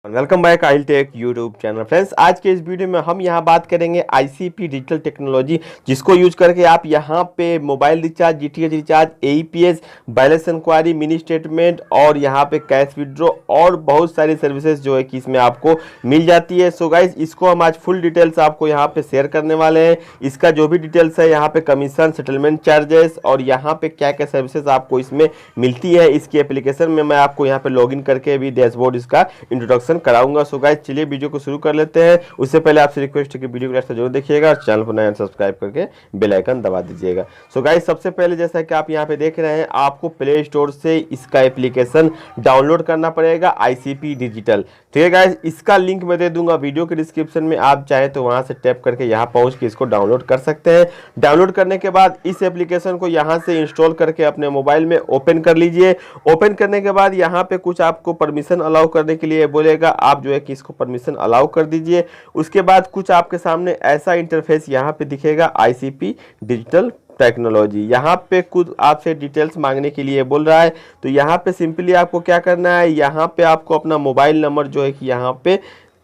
Welcome back I tech YouTube channel. Friends, आज के इस वीडियो में हम यहाँ बात करेंगे आईसीपी डिजिटल टेक्नोलॉजी, जिसको यूज करके आप यहाँ पे mobile recharge, DTH recharge, AEPS, balance enquiry, mini statement और यहाँ पे कैश विड्रॉ और बहुत सारी सर्विसेज जो है कि इसमें आपको मिल जाती है। सो गाइज, इसको हम आज फुल डिटेल्स आपको यहाँ पे शेयर करने वाले हैं। इसका जो भी डिटेल्स है, यहाँ पे कमीशन, सेटलमेंट चार्जेस और यहाँ पे क्या क्या सर्विसेज आपको इसमें मिलती है, इसकी एप्लीकेशन में मैं आपको यहाँ पे लॉगिन करके भी डैशबोर्ड इसका इंट्रोडक्शन कराऊंगा। सो गाइस, चलिए वीडियो को शुरू कर लेते हैं। उससे पहले आपसे रिक्वेस्ट है कि वीडियो को लास्ट तक जरूर देखिएगा और चैनल को नया सब्सक्राइब करके बेल आइकन दबा दीजिएगा। सो गाइस, सबसे पहले जैसा कि आप यहाँ पे देख रहे हैं, आपको प्ले स्टोर से इसका एप्लीकेशन डाउनलोड करना पड़ेगा, आईसीपी डिजिटल। ठीक है गाइस, इसका लिंक मैं दे दूंगा वीडियो के डिस्क्रिप्शन में, आप चाहे तो वहां से टैप करके यहाँ पहुंच के इसको डाउनलोड कर सकते हैं। डाउनलोड करने के बाद इस एप्लीकेशन को यहाँ से इंस्टॉल करके अपने मोबाइल में ओपन कर लीजिए। ओपन करने के बाद यहाँ पे कुछ आपको परमिशन अलाउ करने के लिए बोलेगा, आप जो है कि इसको परमिशन अलाउ कर दीजिए। उसके बाद कुछ आपके सामने ऐसा इंटरफेस यहाँ पे दिखेगा, आईसीपी डिजिटल टेक्नोलॉजी। यहाँ पे खुद आपसे डिटेल्स मांगने के लिए बोल रहा है, तो यहाँ पे सिंपली आपको क्या करना है, यहाँ पे आपको अपना मोबाइल नंबर जो है कि यहाँ पे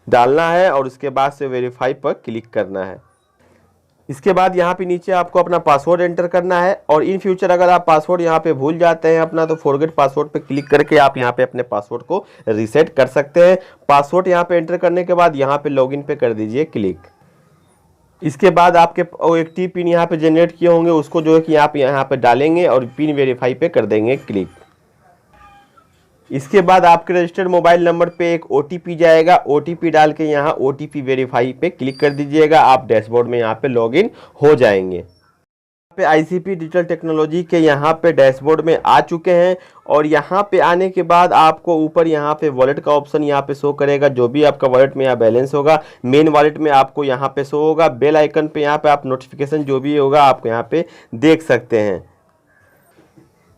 डालना है और उसके बाद से वेरीफाई पर क्लिक करना है। इसके बाद यहाँ पे नीचे आपको अपना पासवर्ड एंटर करना है और इन फ्यूचर अगर आप पासवर्ड यहाँ पे भूल जाते हैं अपना, तो फॉरगेट पासवर्ड पे क्लिक करके आप यहाँ पे अपने पासवर्ड को रीसेट कर सकते हैं। पासवर्ड यहाँ पे एंटर करने के बाद यहाँ पे लॉगिन पे कर दीजिए क्लिक। इसके बाद आपके एक टी पिन यहाँ पे जनरेट किए होंगे, उसको जो है कि आप यहाँ पे डालेंगे और पिन वेरीफाई पे कर देंगे क्लिक। इसके बाद आपके रजिस्टर्ड मोबाइल नंबर पे एक ओटीपी जाएगा, ओटीपी डाल के यहाँ ओटीपी वेरीफाई पे क्लिक कर दीजिएगा। आप डैशबोर्ड में यहाँ पे लॉगिन हो जाएंगे। यहाँ पे आईसीपी डिजिटल टेक्नोलॉजी के यहाँ पे डैशबोर्ड में आ चुके हैं और यहाँ पे आने के बाद आपको ऊपर यहाँ पे वॉलेट का ऑप्शन यहाँ पे शो करेगा। जो भी आपका वॉलेट में यहाँ बैलेंस होगा, मेन वॉलेट में आपको यहाँ पे शो होगा। बेल आइकन पे यहाँ पे आप नोटिफिकेशन जो भी होगा आपको यहाँ पे देख सकते हैं।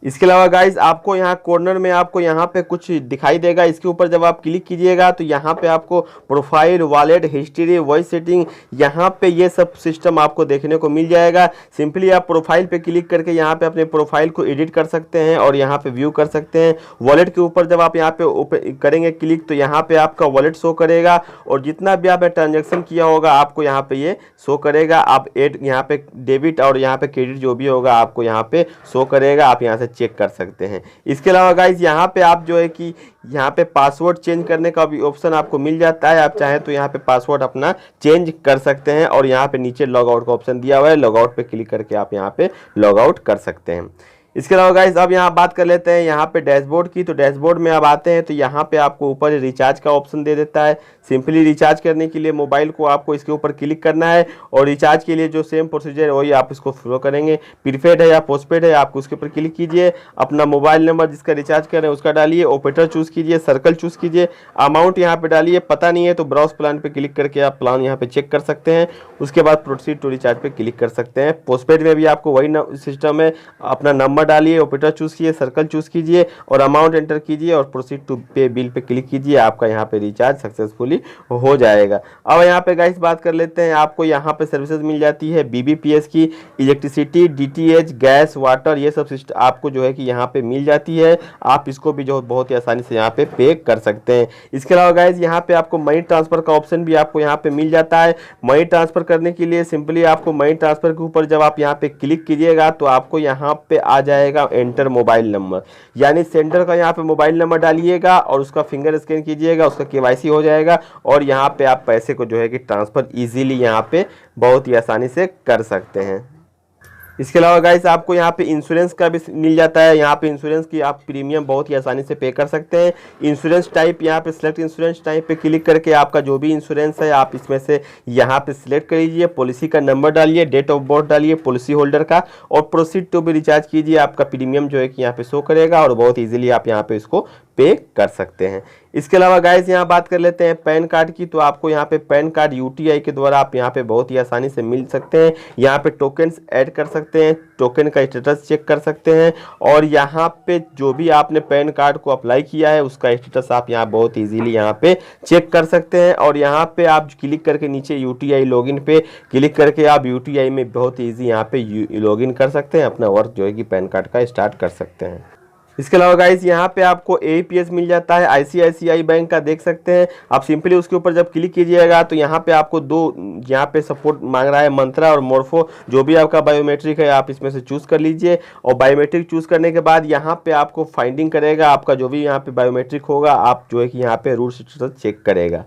इसके अलावा गाइस, आपको यहाँ कॉर्नर में आपको यहाँ पे कुछ दिखाई देगा, इसके ऊपर जब आप क्लिक कीजिएगा तो यहाँ पे आपको profile, wallet, history, voice setting, यहाँ पे ये सब सिस्टम आपको देखने को मिल जाएगा। सिंपली आप प्रोफाइल पे क्लिक करके यहाँ पे अपने प्रोफाइल को एडिट कर सकते हैं और यहाँ पे व्यू कर सकते हैं। वॉलेट के ऊपर जब आप यहाँ पे करेंगे क्लिक तो यहाँ पे आपका वॉलेट शो करेगा और जितना भी आपने ट्रांजेक्शन किया होगा आपको यहाँ पे ये शो करेगा। आप यहाँ पे डेबिट और यहाँ पे क्रेडिट जो भी होगा आपको यहाँ पे शो करेगा, आप यहाँ से चेक कर सकते हैं। इसके अलावा गाइस, यहाँ पे आप जो है कि यहाँ पे पासवर्ड चेंज करने का भी ऑप्शन आपको मिल जाता है। आप चाहें तो यहाँ पे पासवर्ड अपना चेंज कर सकते हैं और यहाँ पे नीचे लॉग आउट का ऑप्शन दिया हुआ है, लॉग आउट पे क्लिक करके आप यहाँ पे लॉग आउट कर सकते हैं। इसके अलावा गाइस, अब यहाँ बात कर लेते हैं यहाँ पे डैशबोर्ड की। तो डैशबोर्ड में अब आते हैं तो यहाँ पे आपको ऊपर रिचार्ज का ऑप्शन दे देता है। सिंपली रिचार्ज करने के लिए मोबाइल को आपको इसके ऊपर क्लिक करना है और रिचार्ज के लिए जो सेम प्रोसीजर है वही आप इसको फॉलो करेंगे। प्रीपेड है या पोस्टपेड है, आपको उसके ऊपर क्लिक कीजिए, अपना मोबाइल नंबर जिसका रिचार्ज कर रहे हैं उसका डालिए, ऑपरेटर चूज कीजिए, सर्कल चूज कीजिए, अमाउंट यहाँ पे डालिए। पता नहीं है तो ब्राउज प्लान पे क्लिक करके आप प्लान यहाँ पे चेक कर सकते हैं। उसके बाद प्रोसीड टू रिचार्ज पे क्लिक कर सकते हैं। पोस्टपेड में भी आपको वही सिस्टम है, अपना नंबर डालिए, ऑपरेटर चूज कीजिए, सर्कल चूज कीजिए और अमाउंट एंटर कीजिए और प्रोसीड टू पे बिल पे क्लिक कीजिए। आपका यहाँ पे रिचार्ज सक्सेसफुली हो जाएगा। अब यहाँ पे गाइस बात कर लेते हैं, आपको यहाँ पे सर्विसेज मिल जाती है बीबीपीएस की, इलेक्ट्रिसिटी, डीटीएच, गैस, वाटर, ये सब सिस्टम आपको जो है कि यहाँ पे मिल जाती है। आप इसको भी जो बहुत ही आसानी से यहाँ पे कर सकते हैं। इसके अलावा गाइस, यहाँ पे आपको मनी ट्रांसफर का ऑप्शन भी आपको यहाँ पे मिल जाता है। मनी ट्रांसफर करने के लिए सिंपली आपको मनी ट्रांसफर के ऊपर जब आप यहाँ पे क्लिक कीजिएगा तो आपको यहाँ पे आ जाएगा एंटर मोबाइल नंबर, यानी सेंडर का यहाँ पे मोबाइल नंबर डालिएगा और उसका फिंगर स्कैन कीजिएगा, उसका केवाईसी हो जाएगा और यहाँ पे आप पैसे को जो है कि ट्रांसफर इजीली यहाँ पे बहुत ही आसानी से कर सकते हैं। इसके अलावा गाइस, आपको यहाँ पे इंश्योरेंस का भी मिल जाता है। यहाँ पे इंश्योरेंस की आप प्रीमियम बहुत ही आसानी से पे कर सकते हैं। इंश्योरेंस टाइप, यहाँ पे सिलेक्ट इंश्योरेंस टाइप पे क्लिक करके आपका जो भी इंश्योरेंस है आप इसमें से यहाँ पे सिलेक्ट कर लीजिए, पॉलिसी का नंबर डालिए, डेट ऑफ बर्थ डालिए पॉलिसी होल्डर का और प्रोसीड टू भी रिचार्ज कीजिए। आपका प्रीमियम जो है कि यहाँ पे शो करेगा और बहुत ईजिली आप यहाँ पे इसको पे कर सकते हैं। इसके अलावा गाइस, यहाँ बात कर लेते हैं पैन कार्ड की। तो आपको यहाँ पे पैन कार्ड यूटीआई के द्वारा आप यहाँ पे बहुत ही आसानी से मिल सकते हैं। यहाँ पे टोकन्स ऐड कर सकते हैं, टोकन का स्टेटस चेक कर सकते हैं और यहाँ पे जो भी आपने पैन कार्ड को अप्लाई किया है उसका स्टेटस आप यहाँ बहुत इजीली यहाँ पे चेक कर सकते हैं। और यहाँ पे आप क्लिक करके नीचे यूटीआई लॉगिन पे क्लिक करके आप यूटीआई में बहुत ईजी यहाँ पे लॉगिन कर सकते हैं, अपना वर्क जो है कि पैन कार्ड का स्टार्ट कर सकते हैं। इसके अलावा गाइस यहाँ पे आपको एईपीएस मिल जाता है आईसीआईसीआई बैंक का, देख सकते हैं आप। सिंपली उसके ऊपर जब क्लिक कीजिएगा तो यहाँ पे आपको दो यहाँ पे सपोर्ट मांग रहा है, मंत्रा और मोरफो, जो भी आपका बायोमेट्रिक है आप इसमें से चूज कर लीजिए। और बायोमेट्रिक चूज करने के बाद यहाँ पे आपको फाइंडिंग करेगा, आपका जो भी यहाँ पे बायोमेट्रिक होगा आप जो है कि यहाँ पे रूट चेक करेगा।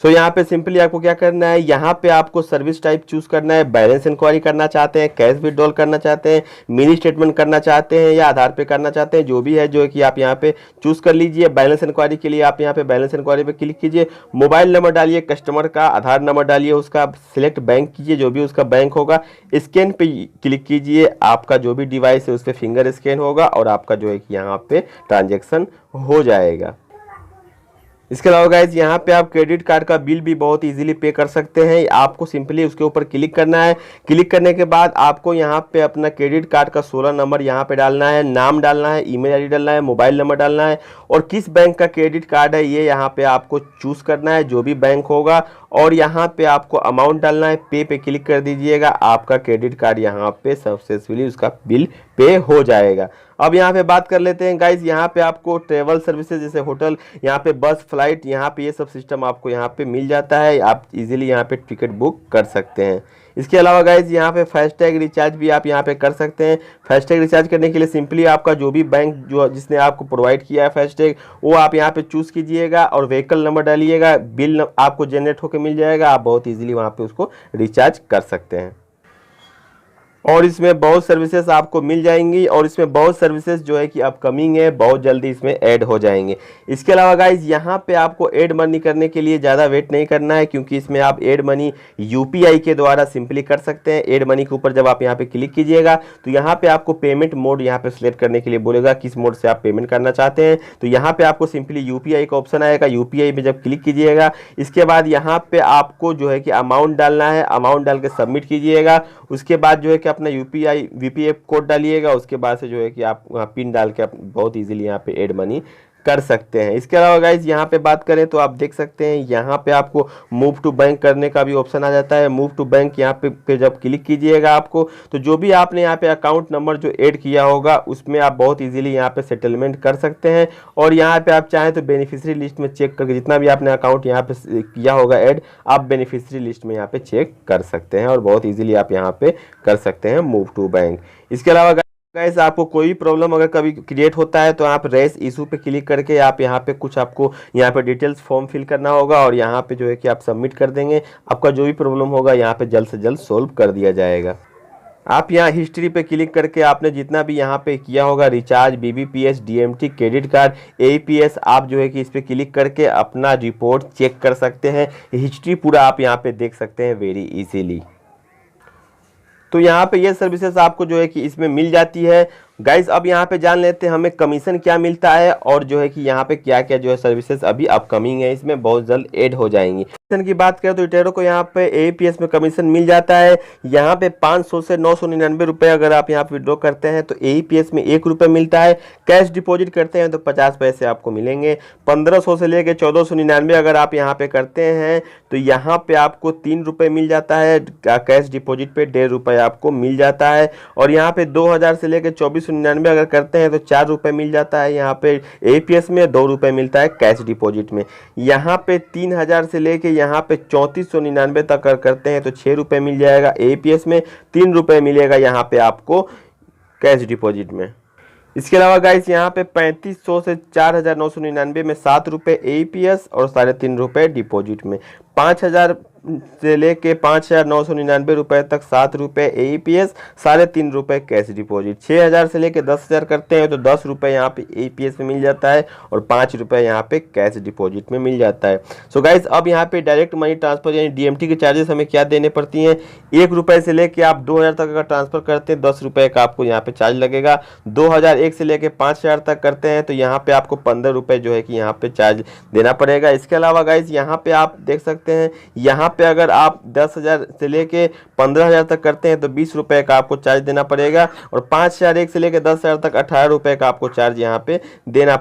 सो यहाँ पे सिंपली आपको क्या करना है, यहाँ पे आपको सर्विस टाइप चूज करना है। बैलेंस इंक्वायरी करना चाहते हैं, कैश विड्रॉल करना चाहते हैं, मिनी स्टेटमेंट करना चाहते हैं या आधार पे करना चाहते हैं, जो भी है जो है कि आप यहाँ पे चूज कर लीजिए। बैलेंस इंक्वायरी के लिए आप यहाँ पे बैलेंस इंक्वायरी पे क्लिक कीजिए, मोबाइल नंबर डालिए कस्टमर का, आधार नंबर डालिए उसका, सिलेक्ट बैंक कीजिए जो भी उसका बैंक होगा, स्कैन पे क्लिक कीजिए, आपका जो भी डिवाइस है उस पर फिंगर स्कैन होगा और आपका जो है कि यहाँ पे ट्रांजेक्शन हो जाएगा। इसके अलावा गाइज यहाँ पे आप क्रेडिट कार्ड का बिल भी बहुत इजीली पे कर सकते हैं। आपको सिंपली उसके ऊपर क्लिक करना है, क्लिक करने के बाद आपको यहाँ पे अपना क्रेडिट कार्ड का 16 नंबर यहाँ पे डालना है, नाम डालना है, ईमेल आईडी डालना है, मोबाइल नंबर डालना है और किस बैंक का क्रेडिट कार्ड है ये यहाँ पे आपको चूज करना है, जो भी बैंक होगा। और यहाँ पे आपको अमाउंट डालना है, पे क्लिक कर दीजिएगा, आपका क्रेडिट कार्ड यहाँ पे सक्सेसफुली उसका बिल पे हो जाएगा। अब यहाँ पे बात कर लेते हैं गाइज, यहाँ पे आपको ट्रेवल सर्विसेज जैसे होटल, यहाँ पे बस, फ्लाइट, यहाँ पे ये सब सिस्टम आपको यहाँ पे मिल जाता है, आप इजीली यहाँ पे टिकट बुक कर सकते हैं। इसके अलावा गाइज यहाँ पे फास्टैग रिचार्ज भी आप यहाँ पे कर सकते हैं। फास्टैग रिचार्ज करने के लिए सिंपली आपका जो भी बैंक जो जिसने आपको प्रोवाइड किया है फास्टैग, वो आप यहाँ पे चूज कीजिएगा और व्हीकल नंबर डालिएगा, बिल आपको जनरेट होकर मिल जाएगा, आप बहुत इजीली वहाँ पे उसको रिचार्ज कर सकते हैं। और इसमें बहुत सर्विसेज आपको मिल जाएंगी और इसमें बहुत सर्विसेज जो है कि अपकमिंग है, बहुत जल्दी इसमें ऐड हो जाएंगे। इसके अलावा गाइज यहाँ पे आपको ऐड मनी करने के लिए ज़्यादा वेट नहीं करना है, क्योंकि इसमें आप ऐड मनी यूपीआई के द्वारा सिंपली कर सकते हैं। ऐड मनी के ऊपर जब आप यहाँ पे क्लिक कीजिएगा तो यहाँ पे आपको पेमेंट मोड यहाँ पे सिलेक्ट करने के लिए बोलेगा, किस मोड से आप पेमेंट करना चाहते हैं। तो यहाँ पे आपको सिंपली यूपीआई का ऑप्शन आएगा, यूपीआई में जब क्लिक कीजिएगा इसके बाद यहाँ पे आपको जो है कि अमाउंट डालना है, अमाउंट डाल के सबमिट कीजिएगा। उसके बाद जो है कि अपना यूपीआई वीपीएफ कोड डालिएगा, उसके बाद से जो है कि आप वहाँ पिन डाल के आप बहुत इजीली यहाँ पे ऐड मनी कर सकते हैं। इसके अलावा गाइज यहाँ पे बात करें तो आप देख सकते हैं यहाँ पे आपको मूव टू बैंक करने का भी ऑप्शन आ जाता है। मूव टू बैंक यहाँ पे जब क्लिक कीजिएगा आपको तो जो भी आपने यहाँ पे अकाउंट नंबर जो ऐड किया होगा उसमें आप बहुत इजीली यहाँ पे सेटलमेंट कर सकते हैं। और यहाँ पे आप चाहें तो बेनिफिशियरी लिस्ट में चेक करके जितना भी आपने अकाउंट यहाँ पे किया होगा ऐड, आप बेनिफिशियरी लिस्ट में यहाँ पे चेक कर सकते हैं और बहुत ईजिली आप यहाँ पे कर सकते हैं मूव टू बैंक। इसके अलावा गाइस आपको कोई प्रॉब्लम अगर कभी क्रिएट होता है तो आप रेस इशू पे क्लिक करके आप यहाँ पे कुछ आपको यहाँ पे डिटेल्स फॉर्म फिल करना होगा और यहाँ पे जो है कि आप सबमिट कर देंगे, आपका जो भी प्रॉब्लम होगा यहाँ पे जल्द से जल्द सोल्व कर दिया जाएगा। आप यहाँ हिस्ट्री पे क्लिक करके आपने जितना भी यहाँ पे किया होगा recharge, BBPS, DMT, credit card, AEPS, आप जो है कि इस पे क्लिक करके अपना रिपोर्ट चेक कर सकते हैं। हिस्ट्री पूरा आप यहाँ पे देख सकते हैं वेरी इजीली। तो यहाँ पे ये सर्विसेज आपको जो है कि इसमें मिल जाती है। गाइज अब यहाँ पे जान लेते हैं हमें कमीशन क्या मिलता है और जो है कि यहाँ पे क्या क्या जो है सर्विसेज अभी अपकमिंग है, इसमें बहुत जल्द ऐड हो जाएंगी। कमीशन की बात करें तो रिटेलर को यहाँ पे एईपीएस में कमीशन मिल जाता है। यहाँ पे 500 से 999 रुपये अगर आप यहाँ पे विड्रॉ करते हैं तो एईपीएस में 1 रुपये मिलता है। कैश डिपॉजिट करते हैं तो 50 पैसे आपको मिलेंगे। 1500 से लेकर 1499 अगर आप यहाँ पे करते हैं तो यहाँ पे आपको 3 रुपये मिल जाता है। कैश डिपॉजिट पे 1.5 रुपये आपको मिल जाता है। और यहाँ पे 2000 से लेकर 2499 अगर करते हैं तो 4 रुपये मिल जाता है यहाँ पे एईपीएस में, 2 रुपये मिलता है कैश डिपॉजिट में। यहाँ पे 3000 से लेके यहाँ पे 3499 तक अगर करते हैं तो 6 रुपये मिल जाएगा एईपीएस में, 3 रुपये मिलेगा यहाँ पे आपको कैश डिपॉजिट में। इसके अलावा गाइस यहाँ पे 3500 से 4999 में 7 रुपये एईपीएस और 3.5 रुपये डिपॉजिट में। 5000 से लेके 5999 रुपये तक 7 रुपये एईपीएस, 3.5 रुपये कैश डिपॉजिट। 6000 से लेके 10,000 करते हैं तो 10 रुपये यहाँ पे एईपीएस में मिल जाता है और 5 रुपये यहाँ पे कैश डिपॉजिट में मिल जाता है। सो गाइस अब यहाँ पे डायरेक्ट मनी ट्रांसफर यानी डीएमटी के चार्जेस हमें क्या देने पड़ती हैं। 1 रुपये से लेके आप 2000 तक अगर ट्रांसफर करते हैं 10 रुपये का आपको यहाँ पे चार्ज लगेगा। 2001 से लेके 5000 तक करते हैं तो यहाँ पे आपको 15 रुपये जो है कि यहाँ पे चार्ज देना पड़ेगा। इसके अलावा गाइस यहाँ पे आप देख सकते हैं यहाँ पे अगर आप 10,000 से लेके 15,000 तक करते हैं तो 20 रुपये का आपको चार्ज देना पड़ेगा और 5001 से लेके 10,000 तक 18 रुपये का आपको चार्ज यहाँ पे देना।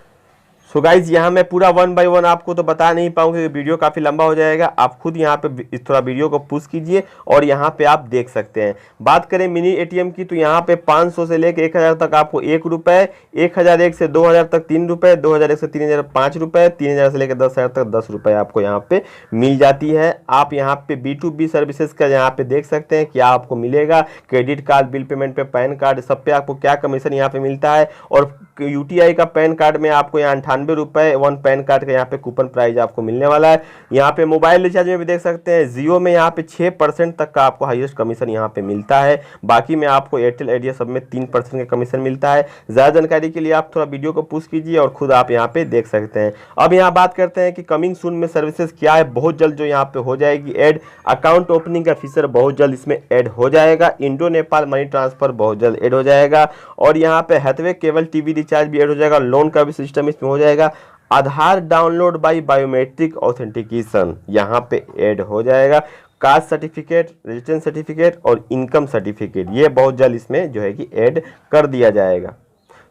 सो गाइज यहाँ मैं पूरा 1 बाय 1 आपको तो बता नहीं पाऊंगा क्योंकि वीडियो काफ़ी लंबा हो जाएगा। आप खुद यहाँ पे थोड़ा वीडियो को पुश कीजिए और यहाँ पे आप देख सकते हैं। बात करें मिनी एटीएम की तो यहाँ पे 500 से लेकर 1000 तक आपको 1 रुपये, 1001 से 2000 तक 3 रुपये, 2001 से 3000 5 रुपये, 3000 से लेकर 10,000 तक 10 रुपये आपको यहाँ पे मिल जाती है। आप यहाँ पे B2B सर्विसेज का यहाँ पे देख सकते हैं क्या आपको मिलेगा, क्रेडिट कार्ड, बिल पेमेंट पे, पैन कार्ड, सब पे आपको क्या कमीशन यहाँ पे मिलता है। और UTI का पैन कार्ड में आपको यहाँ 98 रुपये 1 पैन कार्ड का यहाँ पे कूपन प्राइस आपको मिलने वाला है। यहाँ पे मोबाइल रिचार्ज में भी देख सकते हैं, जियो में यहाँ पे 6% तक का आपको हाईएस्ट कमीशन यहाँ पे मिलता है। बाकी में आपको एयरटेल, आइडिया सब में 3% का कमीशन मिलता है। ज़्यादा जानकारी के लिए आप थोड़ा वीडियो को पुश कीजिए और खुद आप यहाँ पे देख सकते हैं। अब यहाँ बात करते हैं कि कमिंग सून में सर्विसेज क्या है। बहुत जल्द जो यहाँ पे हो जाएगी ऐड, अकाउंट ओपनिंग का फीचर बहुत जल्द इसमें ऐड हो जाएगा। इंडो नेपाल मनी ट्रांसफर बहुत जल्द ऐड हो जाएगा और यहाँ पे हैथवे केबल टीवी रिचार्ज भी ऐड हो जाएगा। लोन का भी सिस्टम इसमें हो जाएगा। आधार डाउनलोड बाय बायोमेट्रिक ऑथेंटिकेशन यहाँ पे ऐड हो जाएगा। कास्ट सर्टिफिकेट, रेजिडेंस सर्टिफिकेट और इनकम सर्टिफिकेट ये बहुत जल्द इसमें जो है कि ऐड कर दिया जाएगा।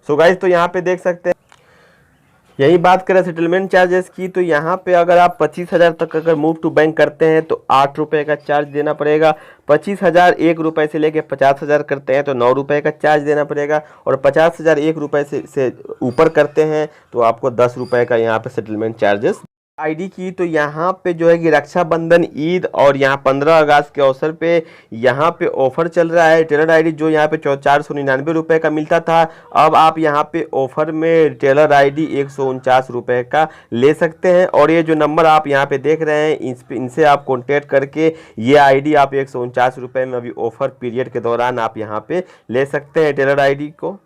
सो गाइस तो यहाँ पे देख सकते हैं। यही बात करें सेटलमेंट चार्जेस की तो यहाँ पे अगर आप 25,000 तक अगर मूव टू बैंक करते हैं तो 8 रुपये का चार्ज देना पड़ेगा। 25,000 1 रुपये से लेके 50,000 करते हैं तो 9 रुपये का चार्ज देना पड़ेगा। और 50,000 1 रुपये से ऊपर करते हैं तो आपको 10 रुपये का यहाँ पे सेटलमेंट चार्जेस। आईडी की तो यहाँ पे जो है कि रक्षाबंधन, ईद और यहाँ 15 अगस्त के अवसर पे यहाँ पे ऑफर चल रहा है। टेलर आईडी जो यहाँ पे 499 रुपये का मिलता था, अब आप यहाँ पे ऑफर में टेलर आईडी 149 रुपये का ले सकते हैं। और ये जो नंबर आप यहाँ पे देख रहे हैं इनसे आप कॉन्टेक्ट करके ये आईडी आप 149 रुपये में अभी ऑफर पीरियड के दौरान आप यहाँ पे ले सकते हैं टेलर आईडी को।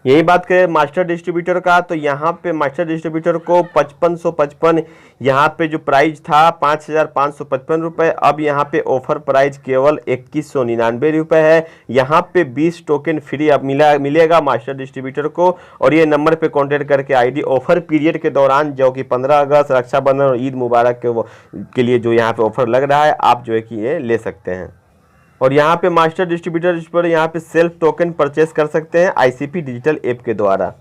यही बात करें मास्टर डिस्ट्रीब्यूटर का तो यहाँ पे मास्टर डिस्ट्रीब्यूटर को 5555 यहाँ पे जो प्राइस था 5,555 रुपये, अब यहाँ पे ऑफर प्राइस केवल 2199 रुपये है। यहाँ पे 20 टोकन फ्री अब मिलेगा मास्टर डिस्ट्रीब्यूटर को। और ये नंबर पे कांटेक्ट करके आईडी ऑफर पीरियड के दौरान जो कि 15 अगस्त, रक्षाबंधन और ईद मुबारक के लिए जो यहाँ पे ऑफर लग रहा है आप जो है कि ये ले सकते हैं। और यहाँ पे मास्टर डिस्ट्रीब्यूटर पर यहाँ पे सेल्फ टोकन परचेस कर सकते हैं ICP डिजिटल ऐप के द्वारा।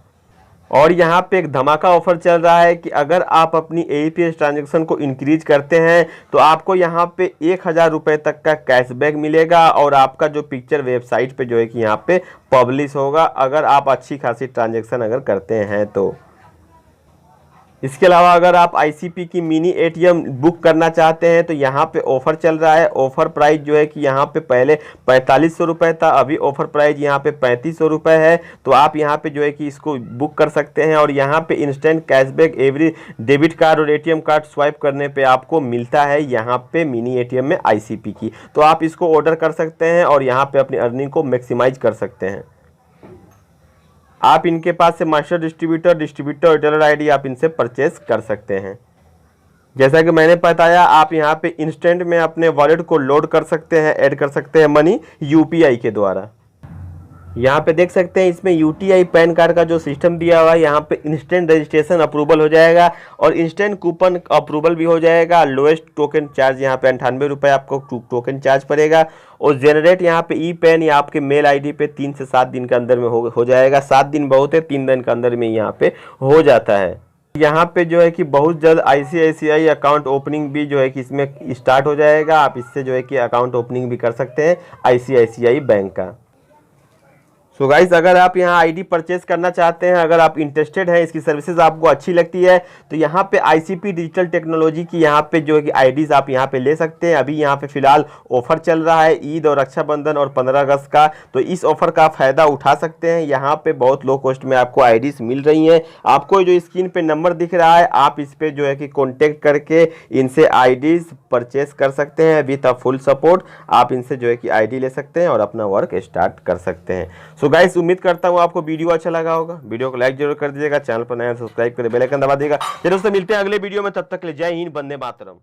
और यहाँ पे एक धमाका ऑफर चल रहा है कि अगर आप अपनी APS ट्रांजैक्शन को इंक्रीज करते हैं तो आपको यहाँ पे 1000 रुपये तक का कैशबैक मिलेगा और आपका जो पिक्चर वेबसाइट पे जो है कि यहाँ पे पब्लिश होगा अगर आप अच्छी खासी ट्रांजैक्शन अगर करते हैं तो। इसके अलावा अगर आप ICP की मिनी ATM बुक करना चाहते हैं तो यहाँ पे ऑफर चल रहा है। ऑफर प्राइस जो है कि यहाँ पे पहले 4500 रुपये था, अभी ऑफर प्राइस यहाँ पे 3500 रुपये है। तो आप यहाँ पे जो है कि इसको बुक कर सकते हैं। और यहाँ पे instant cashback every debit card और ATM कार्ड स्वाइप करने पे आपको मिलता है यहाँ पे मिनी ATM में ICP की। तो आप इसको ऑर्डर कर सकते हैं और यहाँ पे अपनी अर्निंग को मैक्सिमाइज कर सकते हैं। आप इनके पास से मास्टर डिस्ट्रीब्यूटर और टेलर आईडी आप इनसे परचेस कर सकते हैं। जैसा कि मैंने बताया आप यहाँ पे इंस्टेंट में अपने वॉलेट को लोड कर सकते हैं, ऐड कर सकते हैं मनी UPI के द्वारा। यहाँ पे देख सकते हैं इसमें UTI पैन कार्ड का जो सिस्टम दिया हुआ है, यहाँ पे इंस्टेंट रजिस्ट्रेशन अप्रूवल हो जाएगा और इंस्टेंट कूपन अप्रूवल भी हो जाएगा। लोएस्ट टोकन चार्ज यहाँ पे 98 रुपये आपको टोकन चार्ज पड़ेगा। और जनरेट यहाँ पे ई पैन या आपके मेल ID पे 3 से 7 दिन के अंदर में हो जाएगा। 7 दिन बहुत है, 3 दिन के अंदर में यहाँ पे हो जाता है। यहाँ पे जो है कि बहुत जल्द ICICI अकाउंट ओपनिंग भी जो है कि इसमें स्टार्ट हो जाएगा। आप इससे जो है कि अकाउंट ओपनिंग भी कर सकते हैं ICICI बैंक का। सो गाइस अगर आप यहाँ आईडी परचेस करना चाहते हैं, अगर आप इंटरेस्टेड हैं, इसकी सर्विसेज आपको अच्छी लगती है तो यहाँ पे ICP डिजिटल टेक्नोलॉजी की यहाँ पे जो है कि आईडीज आप यहाँ पे ले सकते हैं। अभी यहाँ पे फिलहाल ऑफर चल रहा है ईद और रक्षाबंधन और 15 अगस्त का, तो इस ऑफर का फ़ायदा उठा सकते हैं। यहाँ पे बहुत लो कॉस्ट में आपको आईडीज मिल रही हैं। आपको जो स्क्रीन पे नंबर दिख रहा है आप इस पर जो है कि कॉन्टेक्ट करके इनसे आईडीज परचेस कर सकते हैं विथ अ फुल सपोर्ट। आप इनसे जो है कि आईडी ले सकते हैं और अपना वर्क स्टार्ट कर सकते हैं। सो गाइस उम्मीद करता हूँ आपको वीडियो अच्छा लगा होगा। वीडियो को लाइक जरूर कर दीजिएगा, चैनल पर नया सब्सक्राइब कर बेल आइकन दबा देगा। चलिए दोस्तों मिलते हैं अगले वीडियो में, तब तक ले जय हिंद, वंदे मातरम।